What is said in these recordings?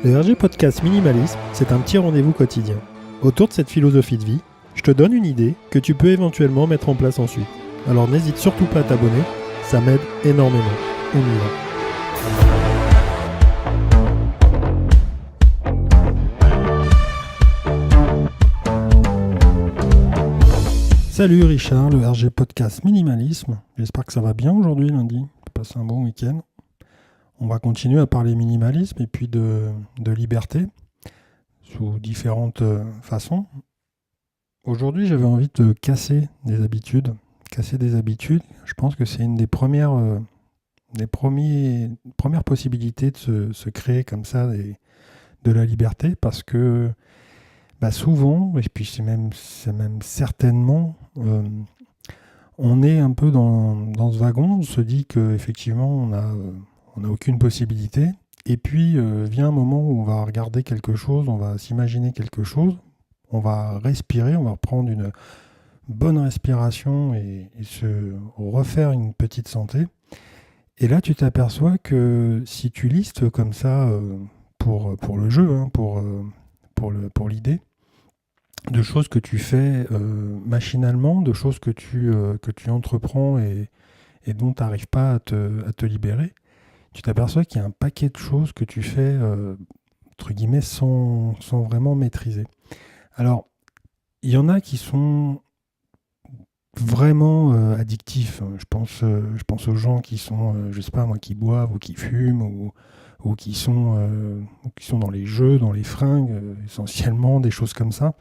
Le RG Podcast Minimalisme, c'est un petit rendez-vous quotidien. Autour de cette philosophie de vie, je te donne une idée que tu peux éventuellement mettre en place ensuite. Alors n'hésite surtout pas à t'abonner, ça m'aide énormément. On y va. Salut Richard, le RG Podcast Minimalisme. J'espère que ça va bien aujourd'hui lundi. Passe un bon week-end. On va continuer à parler minimalisme et puis de liberté sous différentes façons. Aujourd'hui, j'avais envie de casser des habitudes. Je pense que c'est une des premières possibilités de se créer comme ça de la liberté, parce que souvent, et puis c'est même certainement, on est un peu dans ce wagon. On se dit qu'effectivement, on n'a aucune possibilité. Et puis vient un moment où on va regarder quelque chose, on va s'imaginer quelque chose, on va respirer, on va prendre une bonne respiration et se refaire une petite santé. Et là, tu t'aperçois que si tu listes comme ça pour le jeu, pour l'idée, de choses que tu fais machinalement, de choses que tu entreprends et dont tu n'arrives pas à te libérer, tu t'aperçois qu'il y a un paquet de choses que tu fais, entre guillemets, sans vraiment maîtriser. Alors, il y en a qui sont vraiment addictifs. Je pense aux gens qui sont, je sais pas moi, qui boivent ou qui fument ou qui sont dans les jeux, dans les fringues, essentiellement, des choses comme ça.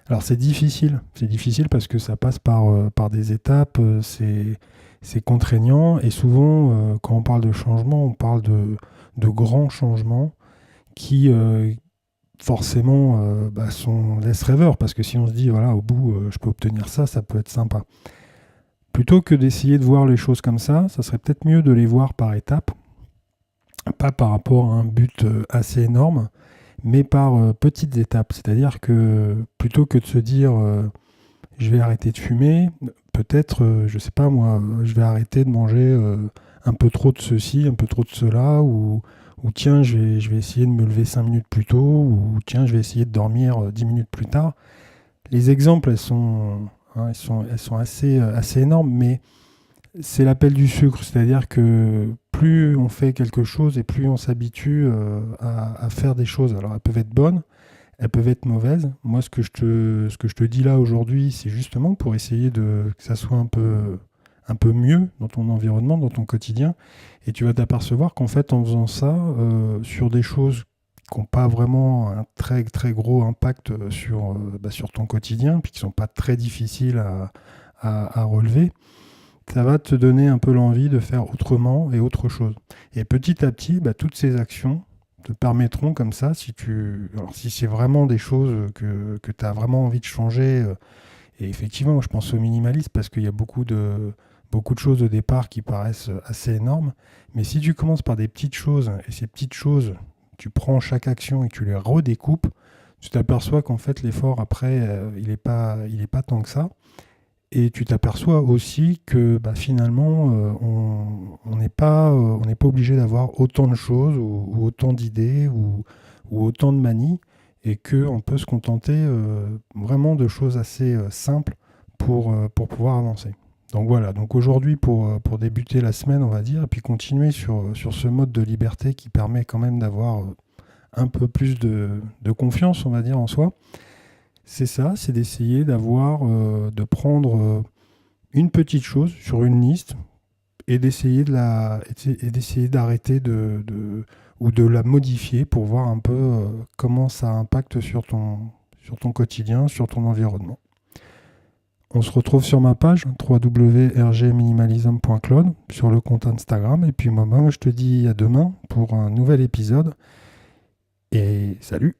Alors, c'est difficile parce que ça passe par des étapes, c'est contraignant, et souvent, quand on parle de changement, on parle de grands changements qui, forcément, laissent rêveurs, parce que si on se dit, voilà, au bout, je peux obtenir ça, ça peut être sympa. Plutôt que d'essayer de voir les choses comme ça serait peut-être mieux de les voir par étapes, pas par rapport à un but assez énorme, mais par petites étapes. C'est-à-dire que plutôt que de se dire je vais arrêter de fumer, peut-être, je sais pas moi, je vais arrêter de manger un peu trop de ceci, un peu trop de cela, ou tiens, je vais essayer de me lever 5 minutes plus tôt, ou tiens, je vais essayer de dormir 10 minutes plus tard. Les exemples, elles sont assez énormes, mais c'est l'appel du sucre, c'est-à-dire que plus on fait quelque chose et plus on s'habitue à faire des choses. Alors elles peuvent être bonnes, elles peuvent être mauvaises. Moi, ce que je te dis là aujourd'hui, c'est justement pour essayer que ça soit un peu mieux dans ton environnement, dans ton quotidien. Et tu vas t'apercevoir qu'en fait, en faisant ça, sur des choses qui n'ont pas vraiment un très très gros impact sur ton quotidien, puis qui ne sont pas très difficiles à relever, ça va te donner un peu l'envie de faire autrement et autre chose. Et petit à petit, toutes ces actions te permettront comme ça, si c'est vraiment des choses que tu as vraiment envie de changer, et effectivement, je pense au minimalisme parce qu'il y a beaucoup de choses au départ qui paraissent assez énormes, mais si tu commences par des petites choses, et ces petites choses, tu prends chaque action et tu les redécoupes, tu t'aperçois qu'en fait l'effort après, il est pas tant que ça. Et tu t'aperçois aussi que finalement, on n'est pas obligé d'avoir autant de choses ou autant d'idées ou autant de manies, et qu'on peut se contenter vraiment de choses assez simples pour pouvoir avancer. Donc voilà, donc aujourd'hui pour débuter la semaine, on va dire, et puis continuer sur ce mode de liberté qui permet quand même d'avoir un peu plus de confiance, on va dire, en soi. C'est ça, c'est d'essayer de prendre une petite chose sur une liste et d'essayer d'arrêter ou de la modifier pour voir un peu comment ça impacte sur ton quotidien, sur ton environnement. On se retrouve sur ma page www.rgminimalism.cloud, sur le compte Instagram, et puis moi je te dis à demain pour un nouvel épisode, et salut!